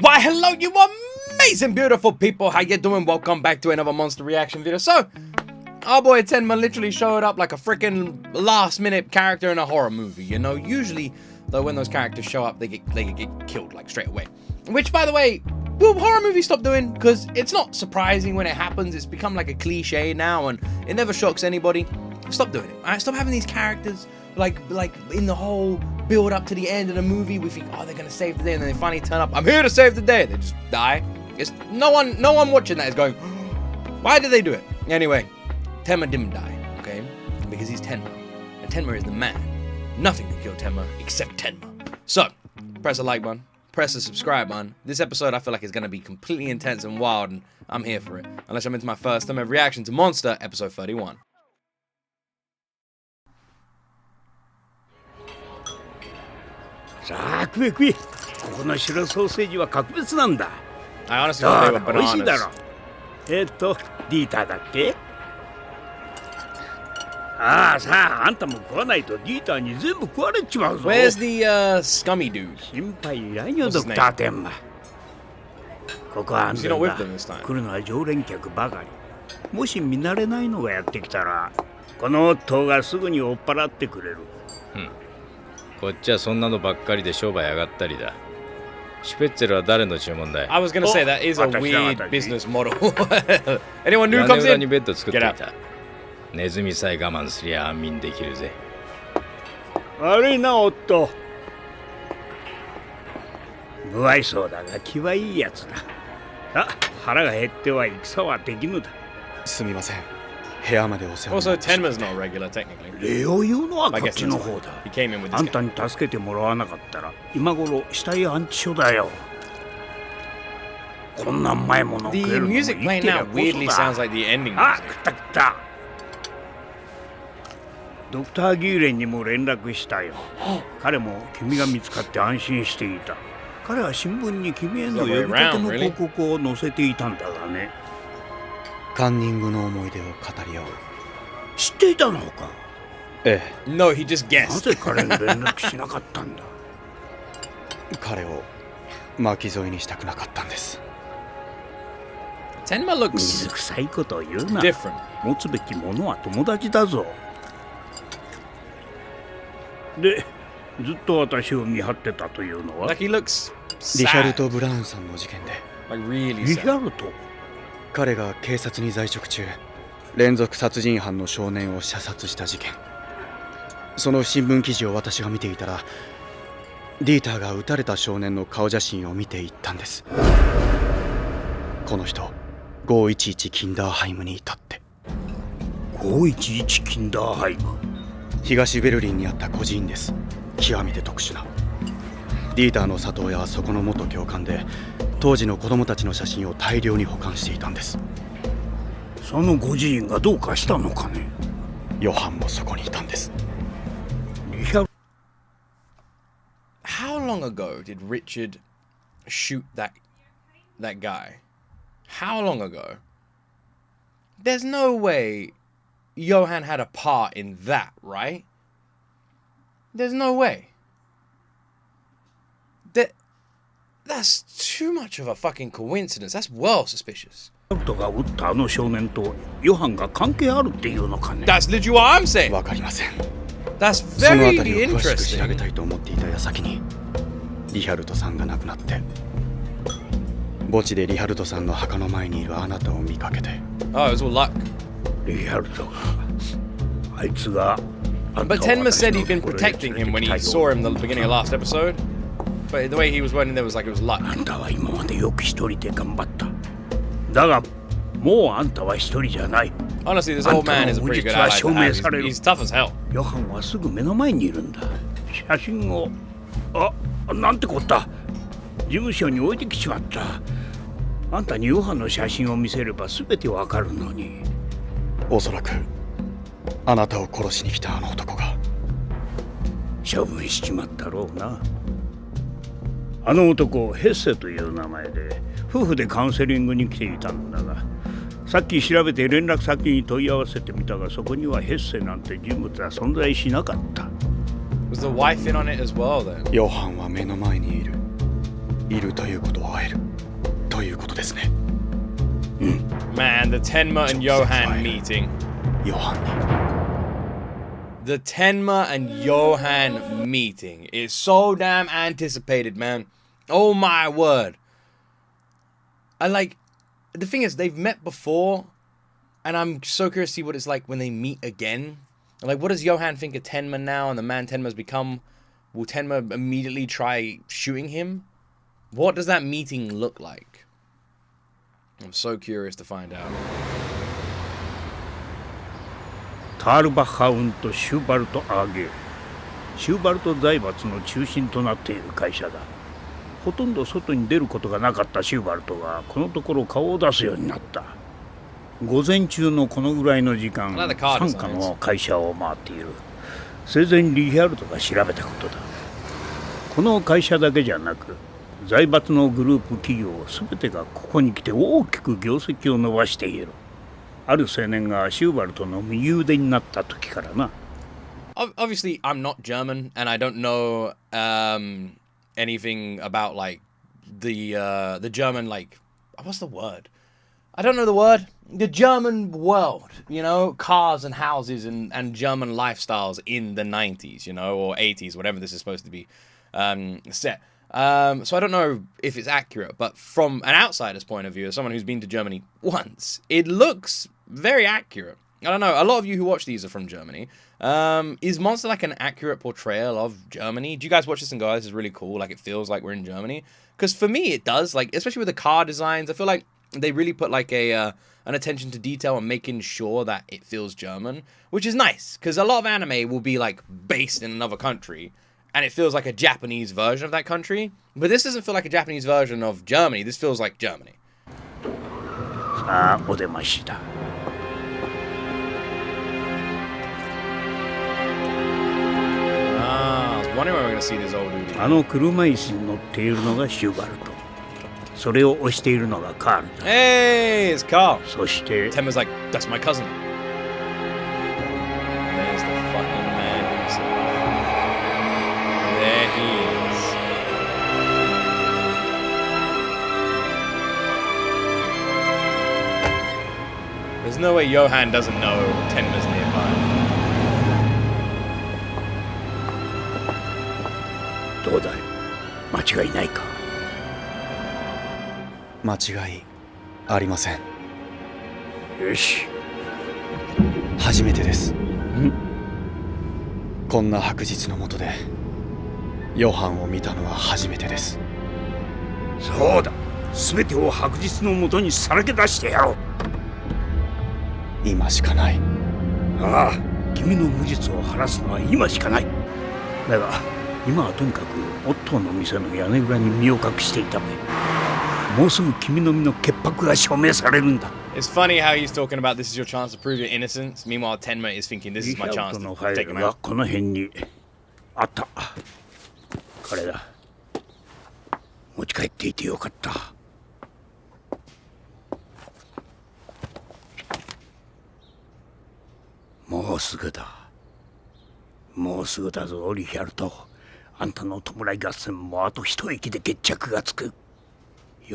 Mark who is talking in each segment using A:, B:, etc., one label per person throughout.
A: Why, hello, you amazing, beautiful people. How you doing? Welcome back to another monster reaction video. So, our boy Tenma literally showed up like a freaking last-minute character in a horror movie. You know, usually, though, when those characters show up, they get killed, like, straight away. Which, by the way, will horror movies stop doing? Because it's not surprising when it happens. It's become like a cliche now, and it never shocks anybody. Stop doing it. Alright, stop having these characters like in the whole build up to the end of the movie. We think, oh, they're gonna save the day, and then they finally turn up. I'm here to save the day. They just die. It's no one watching that is going, why did they do it? Anyway, Tenma didn't die, okay? Because he's Tenma, and Tenma is the man. Nothing can kill Tenma except Tenma. So, press a like button. Press the subscribe button. This episode I feel like is gonna be completely intense and wild, and I'm here for it. Unless I'm into my first time of reaction to Monster, episode 31. I honestly thought they were bananas. Where's the scummy dude? What's his name? Is he not with them this time?
B: もし見慣れないのがやってきたら、この夫がすぐに追っ払ってくれる。こっちはそんなのばっかりで商売上がったりだ。シュペッツェルは誰の注文だい？
A: I was gonna say that is a weird business model. Anyone new comes in?
B: にベッド作っていた。ネズミさえ我慢すりゃ安眠できるぜ。悪いな、夫。不愛想だが気はいいやつだ。あ、腹が減っては戦はできぬだ。
C: すみません。部屋までお世話になりました。
A: Also, Tenma's not regular technically.
B: 礼を言うのはこっちの方だ。あんたに助けてもらわなかったら今頃死体安置所だよ。こんな前もの食えるのも
A: The music playing now weirdly sounds like the ending music.
B: あ、食った食った。ドクター・ギーレンにも連絡したよ。彼も君が見つかって安心していた。彼は新聞に君への呼びかけの広告を載せていたんだがね。
C: カンニングの思い出を語り合う。
B: 知っていたのか？
C: え
A: え。No, he just guessed.
B: なぜ彼に連絡しなかったんだ？
C: 彼を巻き添えにしたくなかったんです。
A: Tenma looks
B: 水臭いことを言うな。
A: different.
B: 持つべきものは友達だぞ。で、ずっと私を見張ってたというのは？
A: Like he looks sad.
C: リヒャルト・ブラウンさんの事件で。
A: Like really sad.
B: リヒャルト？
C: 彼が警察に在職中、連続殺人犯の少年を射殺した事件。その新聞記事を私が見ていたら、ディーターが撃たれた少年の顔写真を見ていったんです。この人、511キンダーハイムにいたって。
B: 511キンダーハイム。
C: 東ベルリンにあった孤児院です。極めて特殊な。ディーターの里親はそこの元教官で、当時の子供たちの写真を大量に保管していたんです。
B: その孤児院がどうかしたのかね？
C: ヨハンもそこにいたんです。
A: How long ago did Richard shoot that guy? How long ago? There's no way Johan had a part in that, right? There's no way. That's too much of a fucking coincidence. That's well suspicious. That's literally what I'm saying.
C: わかりません。
A: That's
C: そのあ
A: very
C: たりを詳しく調べ
A: interesting.
C: たいと思っていた矢先に、リヒャルトさんが亡くなって、墓地でリヒャルトさんの墓の前にいるあなたを見かけて。
A: Oh, it was all luck.
B: リヒャルトが、あいつが。
A: But Tenma said he'd been protecting him when he saw him the beginning of last episode. But the way he was running there was like it was luck.
B: あんたは今までよく一人で頑張った。だが、もうあんたは一人じゃない。
A: Honestly, this old man is a pretty good ally to have. He's tough as hell.
B: ヨハンはすぐ目の前にいるんだ。写真を、なんてこった。事務所に置いてきちまった。あんたにヨハンの写真を見せれば全てわかるのに。
C: おそらくあなたを殺しに来たあの男が。
B: 処分しちまったろうな。あの男、ヘッセという名前で夫婦でカウンセリングに来ていたんだが、さっき調べて連絡先に問い合わせてみたが、そこにはヘッセなんて人物は存在しなかった。
A: Was the wife in on it as well then?
C: ヨハンは目の前にいる。いるということは会えるということですね。
A: Man, the Tenma and Johan meeting.
C: ヨハンに
A: The Tenma and Johan meeting is so damn anticipated, man. Oh my word. The thing is, they've met before, and I'm so curious to see what it's like when they meet again. Like, what does Johan think of Tenma now, and the man Tenma's become? Will Tenma immediately try shooting him? What does that meeting look like? I'm so curious to find out.
B: タールバッハウンとシューバルト・アーゲール。シューバルト財閥の中心となっている会社だ。ほとんど外に出ることがなかったシューバルトがこのところ顔を出すようになった。午前中のこのぐらいの時間、傘下の会社を回っている。生前リヒャルトが調べたことだ。この会社だけじゃなく、財閥のグループ企業全てがここに来て大きく業績を伸ばしている。ある青年がシューバルトの右腕になった時からな。
A: Obviously, I'm not German, and I don't know anything about like the German, like, what's the word? I don't know the word. The German world, you know, cars and houses and German lifestyles in the 90s, you know, or 80s, whatever this is supposed to be set. So I don't know if it's accurate, but from an outsider's point of view, as someone who's been to Germany once, it looks very accurate. I don't know, a lot of you who watch these are from Germany. Is Monster like an accurate portrayal of Germany? Do you guys watch this and go, oh, this is really cool, like it feels like we're in Germany? Because for me it does, like, especially with the car designs, I feel like they really put like an attention to detail and making sure that it feels German, which is nice, because a lot of anime will be like based in another country, and it feels like a Japanese version of that country. But this doesn't feel like a Japanese version of Germany. This feels like Germany.
B: さあ、お出ましだ。
A: I was wondering when we're going to see this old dude.
B: あの車椅子に乗っているのがシューバルト。それを押しているのがカールだ。
A: Hey, it's Carl.
B: そして、
A: Tenma's like, that's my cousin. There's the fucking man himself. There he is. There's no way Johan doesn't know Tenma's nearby.
B: どうだい？間違いないか？
C: 間違いありません。
B: よし。
C: 初めてです。こんな白日の下でヨハンを見たのは初めてです。
B: そうだ。すべてを白日の下にさらけ出してやろう。
C: 今しかない。
B: ああ、君の無実を晴らすのは今しかない。だが、今はとにかくオットーの店の屋根裏に身を隠していたまえ。もうすぐ君の身の潔白が証明されるんだ。
A: It's funny how he's talking about this is your chance to prove your innocence. Meanwhile, Tenma is thinking this is my chance to take him out.
B: この辺にあった。彼だ。持ち帰っていてよかった。もうすぐだ。もうすぐだぞ、リヒャルト。あんたの弔い合戦もあと一息で決着がつく。I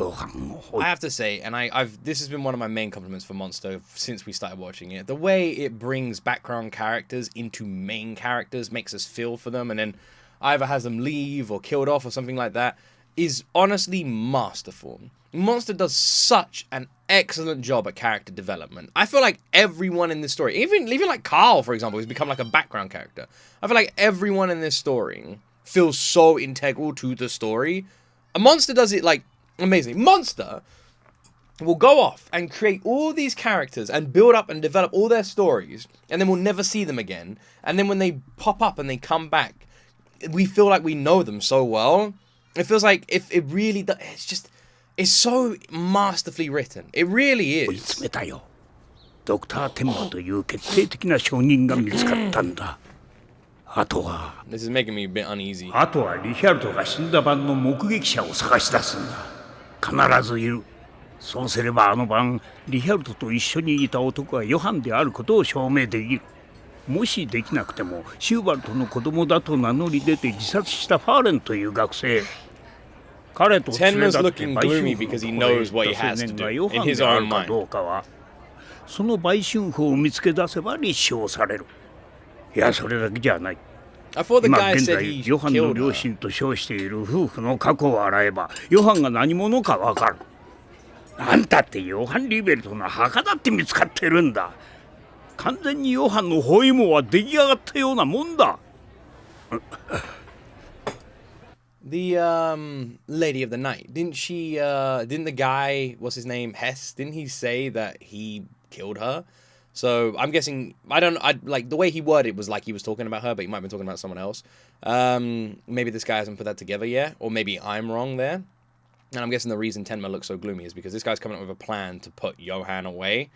A: have to say, and this has been one of my main compliments for Monster since we started watching it. The way it brings background characters into main characters, makes us feel for them, and then either has them leave or killed off or something like that, is honestly masterful. Monster does such an excellent job at character development. I feel like everyone in this story, even like Carl, for example, who's become like a background character, I feel like everyone in this story feels so integral to the story. A Monster does it like amazing. Monster will go off and create all these characters and build up and develop all their stories, and then we'll never see them again. And then when they pop up and they come back, we feel like we know them so well. It feels like if it really does, it's so masterfully written. It really is.
B: ドクター・テンマという決定的な証人が見つかったんだ。あとは
A: This is making me a bit uneasy.
B: あとはリヒャルトが死んだ晩の目撃者を探し出すんだ。必ずいる。そうすればあの晩リヒャルトと一緒にいた男がヨハンであることを証明できる。もしできなくてもシューバルトの子供だと名乗り出て自殺したファーレンという学生、彼と連れ
A: Tenma's
B: 立って
A: looking
B: 売
A: gloomy
B: 春婦
A: because he
B: のとこへ
A: knows
B: 行
A: what
B: っ
A: he
B: た青
A: has to
B: 年
A: do
B: がヨ
A: in
B: ハン
A: his
B: であ
A: own
B: るか
A: mind.
B: どうかはその売春婦を見つけ出せば立証される。いや、それだけじゃない。
A: I thought the
B: 今
A: guy
B: 現
A: said
B: 在
A: he
B: ヨハンの
A: killed
B: 両
A: her.
B: 親と称している夫婦の過去を洗えばヨハンが何者かわかる。あんたってヨハン・リベルトの墓だって見つかってるんだ。完全にヨハンの包囲網は出来上がったようなもんだ。
A: The lady of the night, didn't she didn't the guy, what's his name, Hess, didn't he say that he killed her? So I'm guessing, I like the way he worded it was like he was talking about her, but he might have been talking about someone else. Maybe this guy hasn't put that together yet, or maybe I'm wrong there. And I'm guessing the reason Tenma looks so gloomy is because this guy's coming up with a plan to put Johan away.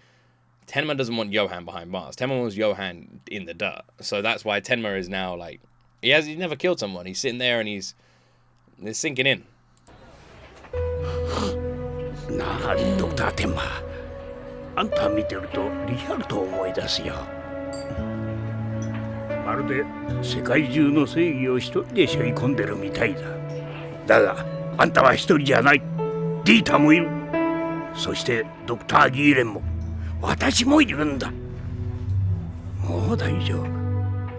A: Tenma doesn't want Johan behind bars. Tenma wants Johan in the dirt. So that's why Tenma is now like, he's never killed someone. He's sitting there and he's sinking in.
B: なあ、ドクター・テンマ。あんた見てるとリヒャルトを思い出すよ。まるで世界中の正義を一人で背負い込んでるみたいだ。だが、あんたは一人じゃない。ディータもいる。そしてドクター・ギーレンも。私もいるんだ。もう大丈夫。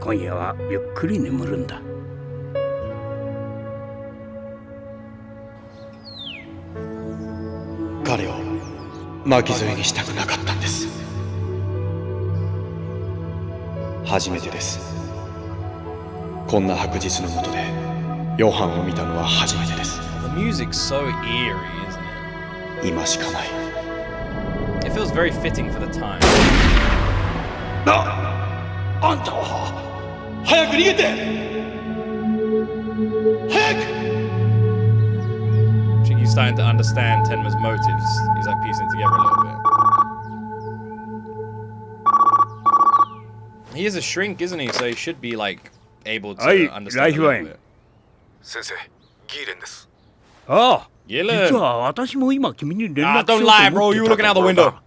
B: 今夜はゆっくり眠るんだ。
C: 彼を巻き添えにしたくなかったんです。初めてです。こんな白日の下でヨハンを見たのは初めてです。
A: The music's so eerie, isn't it?
C: 今しかない。
A: It feels very fitting for the time.
B: あんたは
C: 早く逃げて。早く。
A: I think he's starting to understand Tenma's motives. He's like piecing it together a little bit. He is a shrink, isn't he? So he should be like able to understand a little bit.
D: 先生、ギーレンです。
B: ああ、
A: Gillen!
B: 実は私も今君に連
A: Ah,
B: 絡しよう
A: don't
B: と
A: lie,
B: 思
A: bro.
B: って
A: You
B: た
A: looking out
B: と
A: the
B: ころ
A: window.
B: だ。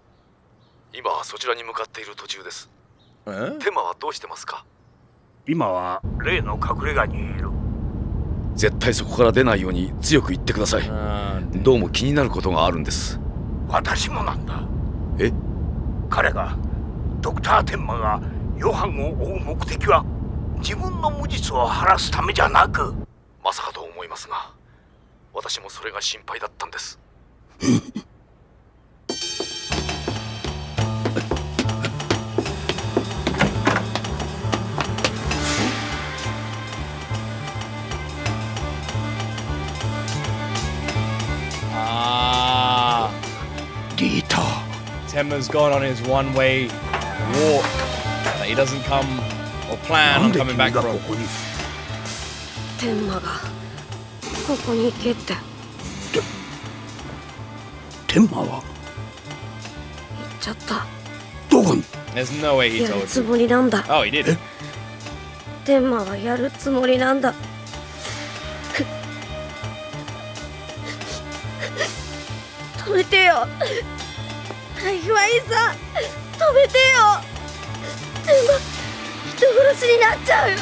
D: 今はそちらに向かっている途中です。
A: Huh?
D: テンマはどうしてますか？
B: 今は例の隠れ家にいる。
D: 絶対そこから出ないように強く言ってください。どうも気になることがあるんです。
B: 私もなんだ。
D: え？
B: 彼がドクター・テンマがヨハンを追う目的は自分の無実を晴らすためじゃなく、
D: まさかと思いますが、私もそれが心配だったんです。
B: ディーター。
A: Tenma's gone on his one-way walk that he doesn't come or plan
B: なん
A: on
B: で
A: coming
B: 君
A: back
B: がこ
A: from.
B: こに？
E: 天馬がここに行けって
B: テンマは
E: 言っちゃった。
B: どこに？
A: There's no way he
E: やる
A: told
E: つ
A: you.
E: もりなんだ。
A: Oh, he did.
E: 天馬はやるつもりなんだ。止めてよ。SCI-FIさん、止めてよ。天馬、人殺しになっちゃうよ。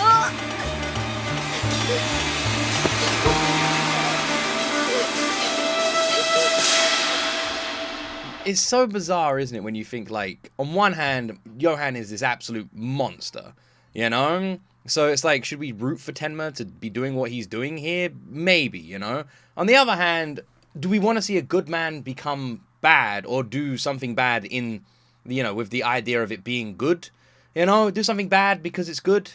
A: It's so bizarre, isn't it, when you think, like, on one hand, Johan is this absolute monster, you know? So it's like, should we root for Tenma to be doing what he's doing here? Maybe, you know? On the other hand, do we want to see a good man become bad or do something bad in, you know, with the idea of it being good? You know, do something bad because it's good?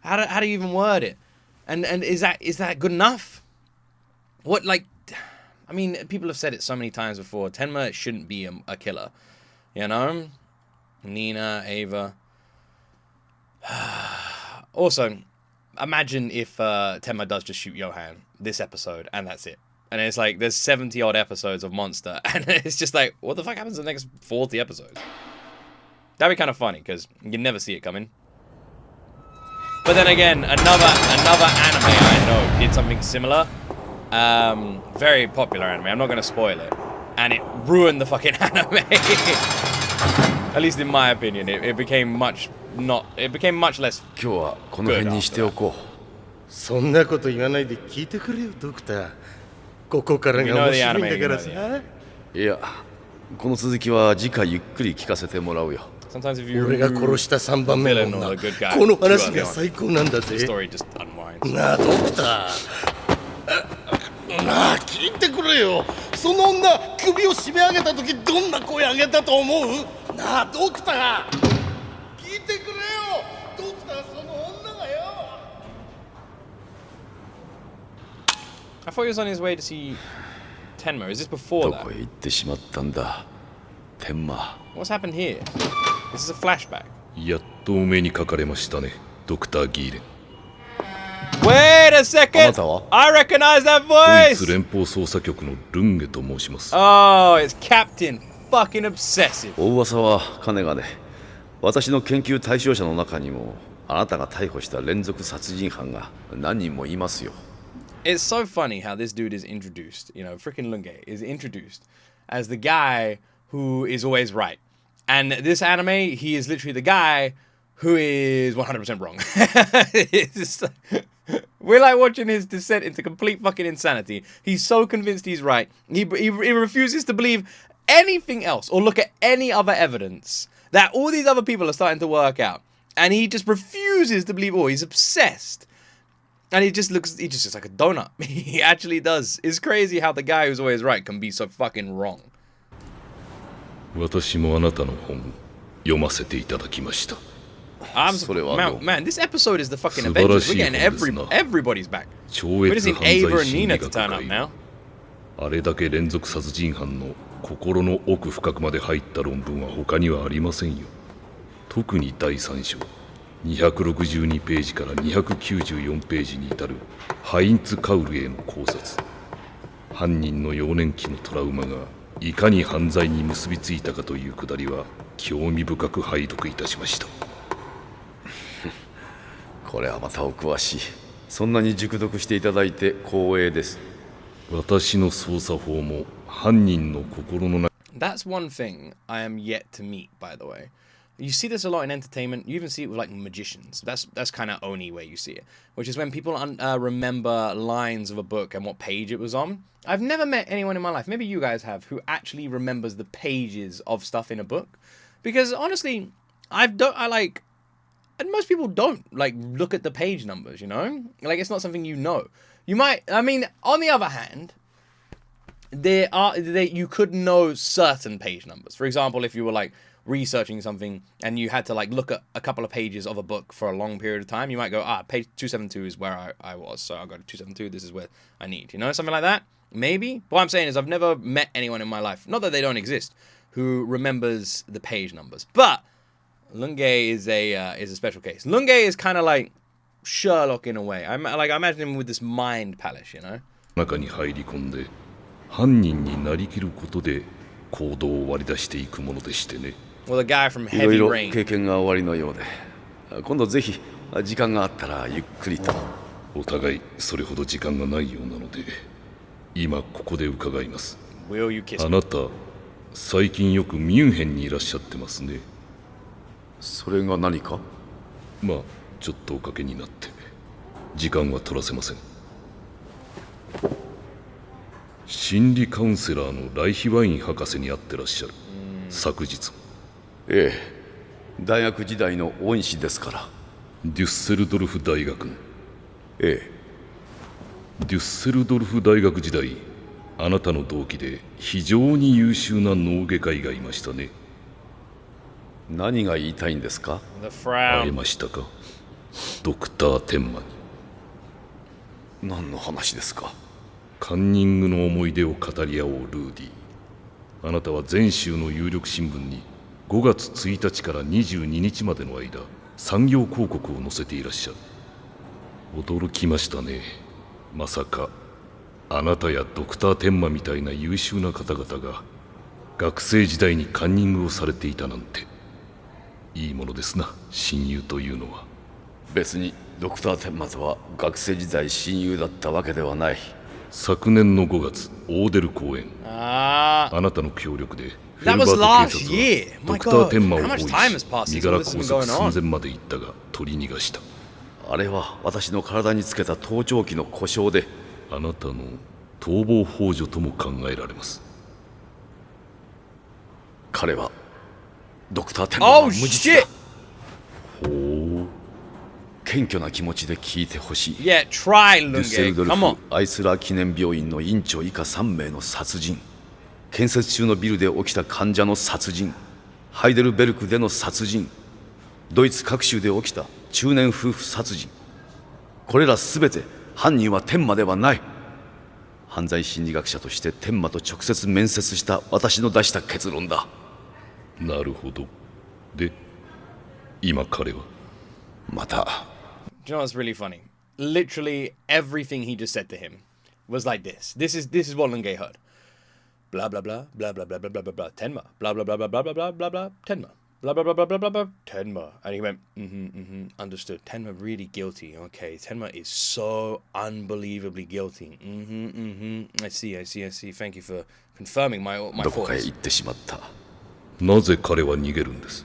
A: How do you even word it? And is that good enough? What, like... I mean, people have said it so many times before. Tenma shouldn't be a killer, you know? Nina, Ava. Also, imagine if Tenma does just shoot Johan this episode, and that's it. And it's like, there's 70-odd episodes of Monster, and it's just like, what the fuck happens in the next 40 episodes? That'd be kind of funny, because you never see it coming. But then again, another anime I know did something similar. Very popular anime. I'm not going to spoil it. And it ruined the fucking anime. At least in my opinion. It became much less
D: 今日はこの辺にしておこう。
F: そんなこと言わないで聞いてくれよドクター。ここから
A: You
F: が
A: know
F: 面
A: the
F: 白い
A: anime,
F: んだ
A: you
F: から
A: know the
F: さ
A: anime.
D: いや、この続きは次回ゆっくり聞かせてもらうよ。
A: Sometimes if you
F: 俺が殺した3番目の
A: villain
F: 女
A: or the good guy,
F: この話
A: you are
F: が
A: the
F: 最高なんだ
A: the
F: ぜ
A: story just unwinds.
F: なあドクターなあ聞いてくれよその女首を締め上げた時どんな声上げたと思うなあドクター聞いてくれよドクターその女がよ
A: I thought he was on his way to see Tenma. Is this before
D: ど
A: that?
D: こへ行ってしまったんだ、天馬。
A: What's happened here? This is a flashback.
G: やっとお目にかかれましたね、ドクター・ギーレン。
A: Wait a second!
D: あなたは？
A: I recognize that
G: ドイツ
A: voice!
G: 連邦捜査局のルンゲと申します。
A: Oh, it's Captain fucking obsessive.
D: お噂は金がね、私の研究対象者の中にもあなたが逮捕した連続殺人犯が何人もいますよ。
A: It's so funny how this dude is introduced, you know, freaking Lunge is introduced as the guy who is always right. And this anime, he is literally the guy who is 100% wrong. It's just, we're like watching his descent into complete fucking insanity. He's so convinced he's right. He refuses to believe anything else or look at any other evidence that all these other people are starting to work out. And he just refuses to believe all. He's obsessed. And he just looks like a donut. He actually does. It's crazy how the guy who's always right can be so fucking wrong.
G: 私もあなたの本を読ませていただきました。
A: Man, this episode is the fucking
G: 素晴ら
A: Avengers.
G: し
A: We're
G: い
A: getting
G: 本ですな。
A: everybody's back.
G: 超
A: We
G: 越
A: just
G: 犯
A: need Ava
G: 罪
A: and
G: 心
A: Nina
G: 理
A: to
G: 学
A: turn up
G: 会
A: now.
G: あれだけ連続殺人犯の心の奥深くまで入った論文は他にはありませんよ。特に第3章262ページから294ページに至るハインツ・カウルへの考察。犯人の幼年期のトラウマがいかに犯罪に結びついたかというくだりは興味深く拝読いたしました。
D: これはまたお詳しい。そんなに熟読していただいて光栄です。
G: 私の捜査法も犯人の心の中
A: That's one thing I am yet to meet, by the way. You see this a lot in entertainment. You even see it with like magicians. That's kind of only where you see it, which is when people remember lines of a book and what page it was on. I've never met anyone in my life, maybe you guys have, who actually remembers the pages of stuff in a book, because honestly, and most people don't like look at the page numbers. You know, like it's not something you know. You might. I mean, on the other hand, you could know certain page numbers. For example, if you were like researching something and you had to like look at a couple of pages of a book for a long period of time, you might go, page 272 is where I was, so I'll go to 272, this is where I need, you know, something like that. Maybe. What I'm saying is I've never met anyone in my life, not that they don't exist, who remembers the page numbers. But Lunge is a special case. Lunge is kind of like Sherlock in a way. I imagine him with this mind palace, you know.
G: 中に入り込んで犯人になりきることで行動を割り出していくものでしてね。
A: Well, the guy from
D: いろい
A: Heavy
D: ろ
A: Rain.
D: 経験が終わりのようで、今度ぜひ時間があったらゆっくりと。
G: お互いそれほど時間がないようなので今ここで伺います。
A: Will you kiss
G: あ
A: me?
G: なた最近よくミュンヘンにいらっしゃってますね。
D: それが何か？
G: まあちょっとおかけになって時間は取らせません。心理カウンセラーのライヒワイン博士に会ってらっしゃる。昨日。
D: ええ、大学時代の恩師ですから。
G: デュッセルドルフ大学の。
D: ええ。
G: デュッセルドルフ大学時代、あなたの同期で非常に優秀な脳外科医がいましたね。
D: 何が言いたいんですか？
A: The
G: 会え
A: frown.
G: ましたか？ドクター・テンマに。
D: 何の話ですか？
G: カンニングの思い出を語り合おうルーディ。あなたは全州の有力新聞に5月1日から22日までの間産業広告を載せていらっしゃる。驚きましたね。まさかあなたやドクター・テンマみたいな優秀な方々が学生時代にカンニングをされていたなんて。いいものですな、親友というのは。
D: 別にドクター・テンマとは学生時代親友だったわけではない。
G: 昨年の5月、オーデル公演。
A: Ah.
G: あなたの協力で、フェ
A: That
G: ルバ
A: was
G: ート
A: last
G: 警
A: year.
G: 察は
A: My
G: ドクター・
A: God.
G: テンマを
A: How
G: 包
A: much
G: 囲
A: time has
G: し、
A: passed
G: 身
A: since
G: 柄
A: all this
G: 拘
A: has
G: 束
A: been
G: 寸
A: going
G: 前
A: on?
G: まで行ったが取り逃がした。
D: あれは私の体につけた盗聴器の故障で。
G: あなたの逃亡幇助とも考えられます。
D: 彼はドクターテンマは
A: Oh
D: 無実だ。
A: shit!
G: ほう。
D: 謙虚な気持ちで聞いてほしい。
A: Yeah, try
D: デュッセル
A: Lunge.
D: ドル
A: Come
D: フ
A: on.
D: アイスラー記念病院の院長以下3名の殺人、建設中のビルで起きた患者の殺人、ハイデルベルクでの殺人、ドイツ各州で起きた中年夫婦殺人、これら全て犯人は天馬ではない。犯罪心理学者として天馬と直接面接した私の出した結論だ。
G: なるほど。で、今彼は。
D: また
A: Do you know what's really funny? Literally everything he just said to him was like this. This is what Lunge heard. Blah blah blah blah blah blah blah blah blah blah Tenma. Blah blah blah blah blah blah blah blah blah Tenma. Blah blah blah blah blah blah blah Tenma. And he went, understood. Tenma really guilty. Okay, Tenma is so unbelievably guilty. I see. Thank you for confirming my
D: どこかへ
A: thoughts.
D: 行ってしまった。
G: なぜ彼は逃げるんです？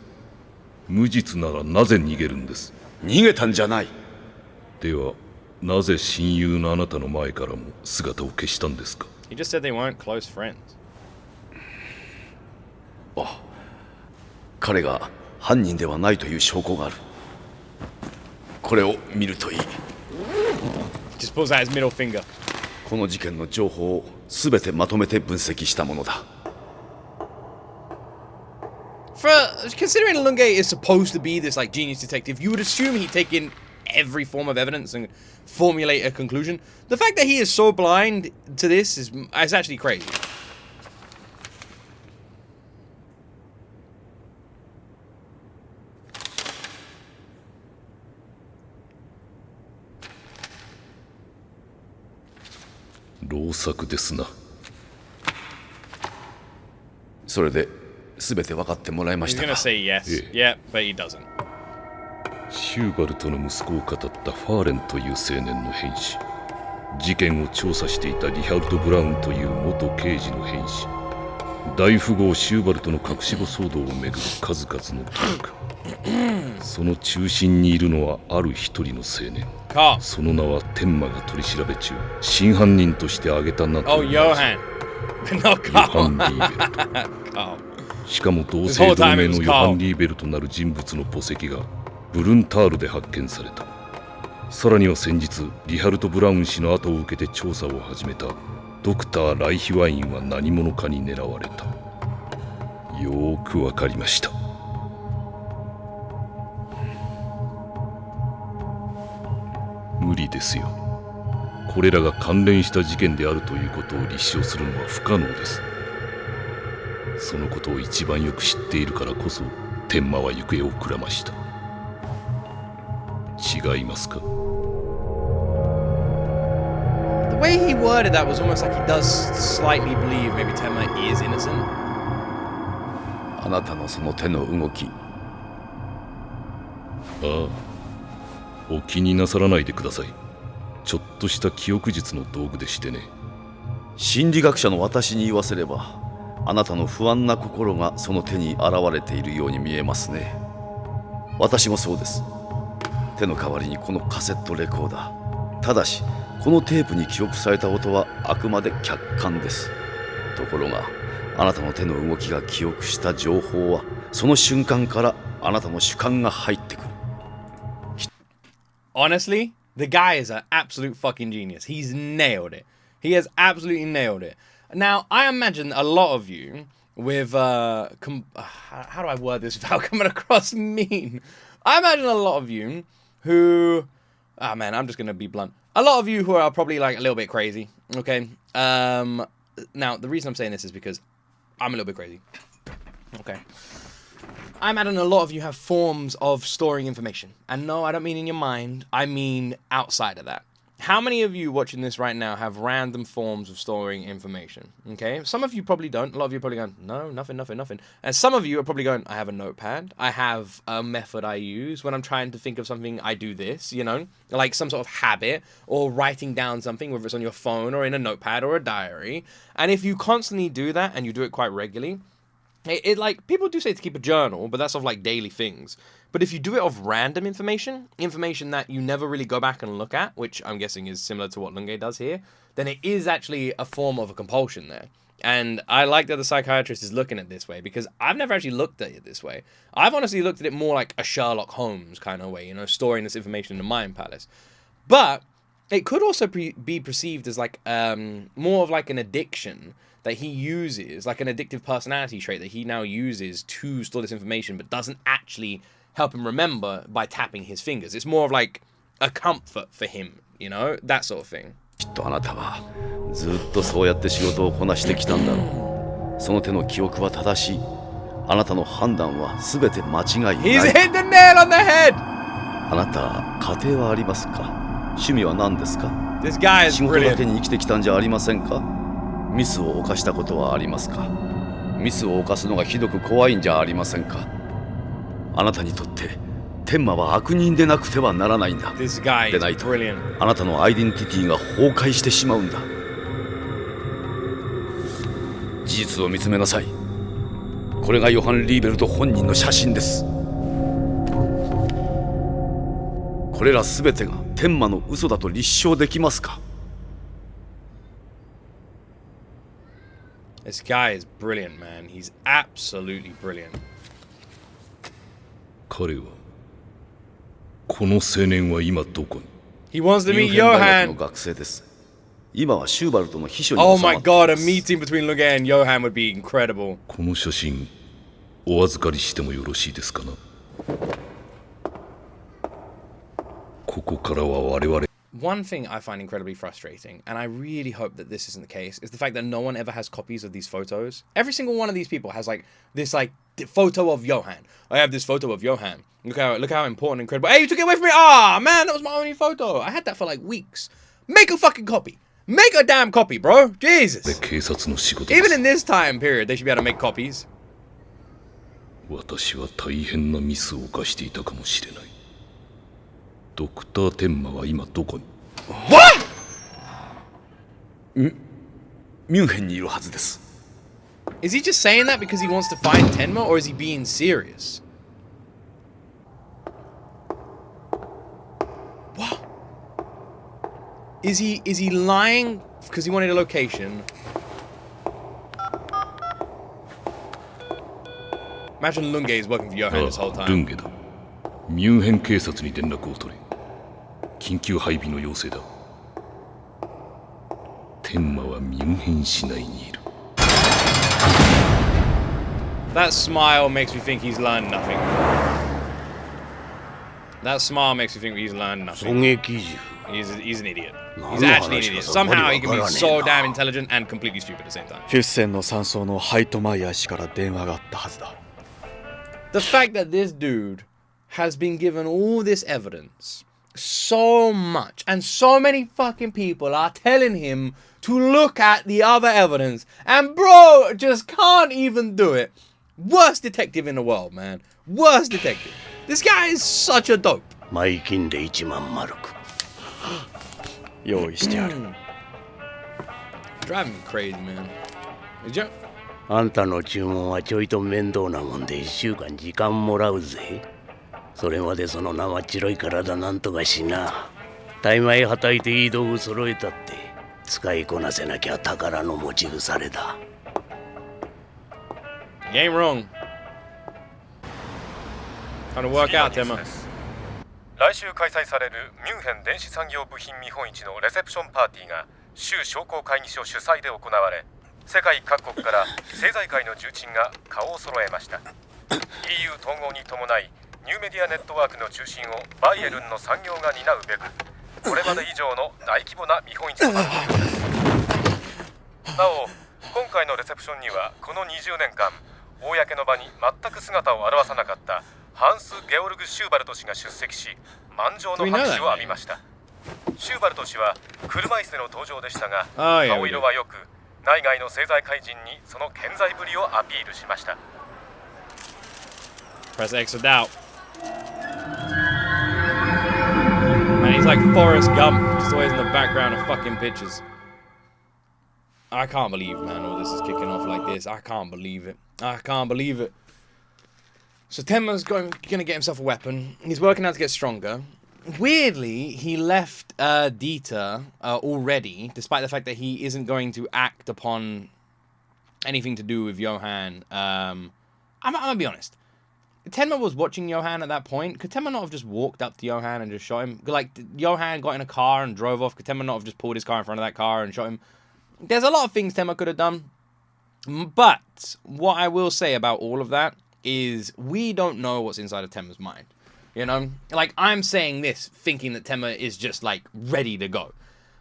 G: 無実ならなぜ逃げるんです？
D: 逃げたんじゃない。
G: では、なぜ親友のあなたの前からも姿を消したんですか？
A: He just said they weren't close friends.
D: 彼が犯人ではないという証拠がある。これを見るといい。
A: Just pulls out his middle finger.
D: この事件の情報を全てまとめて分析したものだ。
A: For considering Lunge is supposed to be this like genius detective, you would assume he'd take in every form of evidence and formulate a conclusion. The fact that he is so blind to this is actually crazy.
G: 「老作ですな。
D: それで全て分かってもらいまし
A: He's
D: た
A: gonna
D: か。
A: say yes. Yeah, but he doesn't.
G: シューバルトの息子を語ったファーレンという青年の変死、事件を調査していたリハルト・ブラウンという元刑事の変死、大富豪シューバルトの隠し子騒動をめぐる数々の疑惑。その中心にいるのはある一人の青年。
A: Carl.
G: その名は天馬が取り調べ中、真犯人として挙げた名と
A: Oh, Johan. No,
G: ヨハン・
A: Carl.
G: リーベルト。
A: Carl.
G: しかも同姓同名のヨハン・リーベルとなる人物の墓石がブルンタールで発見された。さらには先日リハルト・ブラウン氏の後を受けて調査を始めたドクター・ライヒワインは何者かに狙われた。よーくわかりました。無理ですよ。これらが関連した事件であるということを立証するのは不可能です。そのことを一番よく知っているからこそ天馬は行方をくらました。違いますか？
A: The way he worded that was almost like he does slightly believe maybe Tenma is innocent.
D: あなたのその手の動き、
G: ああ、お気になさらないでください。ちょっとした記憶術の道具でしてね。
D: 心理学者の私に言わせれば、あなたの不安な心がその手に現れているように見えますね。私もそうです。手の代わりにこのカセットレコーダー。ただしこのテープに記録された音はあくまで客観です。ところがあなたの手の動きが記憶した情報はその瞬間からあなたの主観が入ってくる。
A: Honestly, the guy is an absolute fucking genius. He's nailed it. He has absolutely nailed it. Now, I imagine a lot of you with how do I word this without coming across mean? I imagine a lot of you who, man, I'm just gonna be blunt. A lot of you who are probably like a little bit crazy. Okay. Now the reason I'm saying this is because I'm a little bit crazy. Okay. I imagine a lot of you have forms of storing information. And no, I don't mean in your mind. I mean outside of that. How many of you watching this right now have random forms of storing information? Okay, some of you probably don't. A lot of you are probably going, no, nothing. And some of you are probably going, I have a notepad. I have a method I use when I'm trying to think of something. I do this, you know, like some sort of habit or writing down something, whether it's on your phone or in a notepad or a diary. And if you constantly do that and you do it quite regularly, It like, people do say to keep a journal, but that's of like daily things. But if you do it of random information that you never really go back and look at, which I'm guessing is similar to what Lunge does here, then it is actually a form of a compulsion there. And I like that the psychiatrist is looking at it this way, because I've never actually looked at it this way. I've honestly looked at it more like a Sherlock Holmes kind of way, you know, storing this information in the Mind Palace. But it could also be perceived as like more of like an addiction that he uses, like an addictive personality trait that he now uses to store this information, but doesn't actually help him remember by tapping his fingers. It's more of like a comfort for him, you know, that sort of thing.
D: きっとあなたはずっとそうやって仕事をこなしてきたんだろう。その手の記憶は正しい。あなたの判断は全て間違いない。
A: He's hit the nail on the head!
D: あなた、家庭はありますか？趣味は何ですか？
A: This guy is
D: 仕事だけ
A: brilliant.
D: に生きてきたんじゃありませんか？ミスを犯したことはありますか？ミスを犯すのがひどく怖いんじゃありませんか？あなたにとって天馬は悪人でなくてはならないんだ。
A: This guy
D: でない
A: is
D: と
A: brilliant.
D: あなたのアイデンティティが崩壊してしまうんだ。事実を見つめなさい。これがヨハン・リーベルト本人の写真です。これらすべてが天馬の嘘だと立証できますか？
A: This guy is brilliant, man. He's absolutely brilliant.
G: 彼はこの青年は今どこに？
A: He wants to
D: ミュン
A: meet
D: ヘン大学の
A: Johan.
D: 学生です。今はシューバルトの秘書に
A: Oh
D: 収ま
A: my
D: ってい
A: god,
D: ま
A: a
D: す。
A: meeting between Lunge and Johan would be incredible.
G: この写真お預かりしてもよろしいですかな？ここからは我々
A: One thing I find incredibly frustrating, and I really hope that this isn't the case, is the fact that no one ever has copies of these photos. Every single one of these people has like this like photo of Johan. I have this photo of Johan. Look how important and incredible. Hey, you took it away from me. Ah, man, that was my only photo. I had that for like weeks. Make a fucking copy. Make a damn copy, bro. Jesus.
G: 警察の仕事で
A: Even
G: す。
A: in this time period, they should be able to make copies.
G: 私は大変なミスを犯していたかもしれない。ドクター天馬は今どこに？
A: What?
D: ミュンヘンにいるはずです。
A: Is he just saying that because he wants to find Tenma, or is he being serious? What? Is he lying because he wanted a location? Imagine Lunge is working for Johan this whole
G: ル
A: time.
G: ンゲだ。ミュンヘン警察に連絡を取れ。緊急配備の要請だ。天馬はミュンヘン市内にいる。
A: That smile makes me think he's learned nothing. That smile makes me think he's learned nothing.
B: 狙撃銃
A: He's an idiot. He's actually an idiot. Somehow he can be so damn intelligent and completely stupid at the same time.
C: フュッセンの山荘のハイトマイヤー氏から電話があったはずだ。
A: The fact that this dude has been given all this evidence, so much, and so many fucking people are telling him to look at the other evidence, and bro just can't even do it. Worst detective in the world, man. Worst detective. This guy is such a dope.
B: 前金で1万マルク。
C: 用意してある。
A: Driving me crazy, man. Is you?
B: あんたの注文はちょいと面倒なもんで1週間時間もらうぜ。それまでその生っ白い体なんとかしな。大枚はたいていい道具揃えたって使いこなせなきゃ宝の持ち腐れだ。
A: You ain't wrong. Trying to work out, Tenma.
H: 来週開催されるミュンヘン電子産業部品見本市のレセプションパーティーが州商工会議所主催で行われ、世界各国から政財界の重鎮が顔を揃えました。 EU 統合に伴いニューメディアネットワークの中心をバイエルンの産業が担うべく、これまで以上の大規模な見本市となっているのです。なお、今回のレセプションにはこの20年間公の場に全く姿を現さなかったハンス・ゲオルグ・シューバルト氏が出席し、満場の拍手を浴びました。シューバルト氏は車椅子での登場でしたが、顔色は良く、内外の政財界人にその健在ぶりをアピールしました。
A: Press X for doubt. Man, he's like Forrest Gump, just always in the background of fucking pictures. I can't believe, man, all this is kicking off like this. I can't believe it. I can't believe it. So Tenma's gonna get himself a weapon. He's working out to get stronger. Weirdly, he left Dieter already, despite the fact that he isn't going to act upon anything to do with Johan. I'm gonna be honest. Tenma was watching Johan at that point. Could Tenma not have just walked up to Johan and just shot him? Like, Johan got in a car and drove off. Could Tenma not have just pulled his car in front of that car and shot him? There's a lot of things Tenma could have done. But what I will say about all of that is we don't know what's inside of Tenma's mind. You know? Like, I'm saying this thinking that Tenma is just, like, ready to go.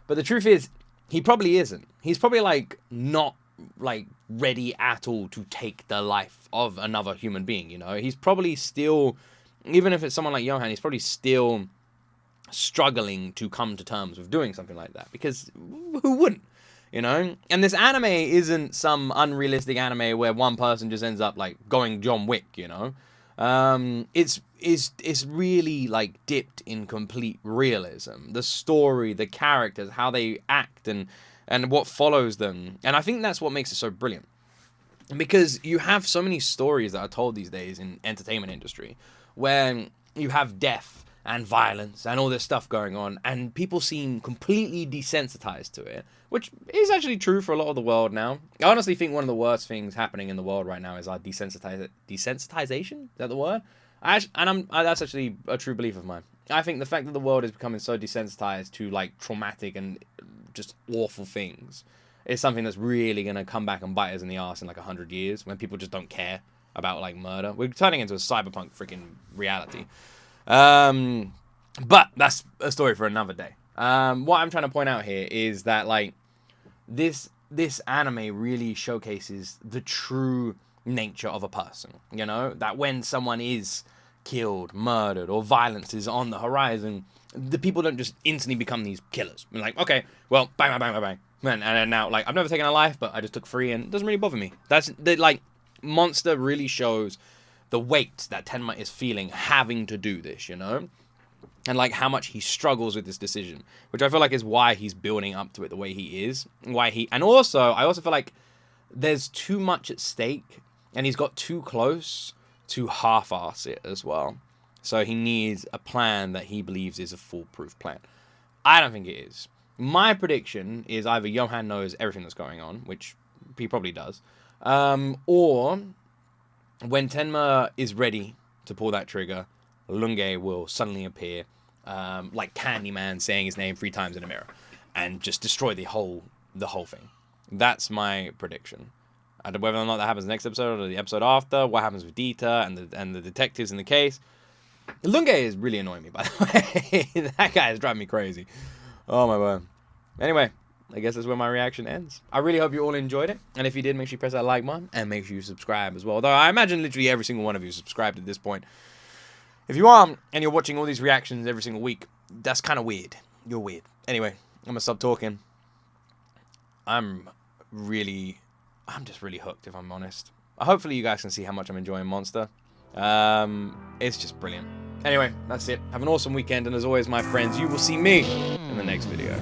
A: But the truth is, he probably isn't. He's probably, like, not, like, ready at all to take the life of another human being, you know? He's probably still, even if it's someone like Johan, he's probably still struggling to come to terms with doing something like that. Because who wouldn't? You know? And this anime isn't some unrealistic anime where one person just ends up, like, going John Wick, you know? It's really, like, dipped in complete realism. The story, the characters, how they act, and what follows them. And I think that's what makes it so brilliant. Because you have so many stories that are told these days in entertainment industry where you have death and violence and all this stuff going on, and people seem completely desensitized to it, which is actually true for a lot of the world now. I honestly think one of the worst things happening in the world right now is our desensitization? Is that the word? That's actually a true belief of mine. I think the fact that the world is becoming so desensitized to, like, traumatic and just awful things is something that's really going to come back and bite us in the ass in, like, 100 years, when people just don't care about, like, murder. We're turning into a cyberpunk freaking reality. But that's a story for another day. What I'm trying to point out here is that, like, this anime really showcases the true nature of a person, you know? That when someone is killed, murdered, or violence is on the horizon, the people don't just instantly become these killers. They're like, okay, well, bang, bang, bang, bang, bang. Man, and now, like, I've never taken a life, but I just took 3 and it doesn't really bother me. Like, Monster really shows the weight that Tenma is feeling having to do this, you know? And, like, how much he struggles with this decision, which I feel like is why he's building up to it the way he is. And also, I also feel like there's too much at stake, and he's got too close to half-ass it as well. So he needs a plan that he believes is a foolproof plan. I don't think it is. My prediction is either Johan knows everything that's going on, which he probably does, or when Tenma is ready to pull that trigger, Lunge will suddenly appear, like Candyman saying his name 3 times in a mirror, and just destroy the whole thing. That's my prediction. Whether or not that happens next episode or the episode after, what happens with Dieter and the detectives in the case. Lunge is really annoying me, by the way. That guy is driving me crazy. Oh my word. Anyway, I guess that's where my reaction ends. I really hope you all enjoyed it. And if you did, make sure you press that like button and make sure you subscribe as well. Though I imagine literally every single one of you is subscribed at this point. If you aren't and you're watching all these reactions every single week, that's kind of weird. You're weird. Anyway, I'm going to stop talking. I'm just really hooked, if I'm honest. Hopefully you guys can see how much I'm enjoying Monster. It's just brilliant. Anyway, that's it. Have an awesome weekend, and as always, my friends, you will see me in the next video.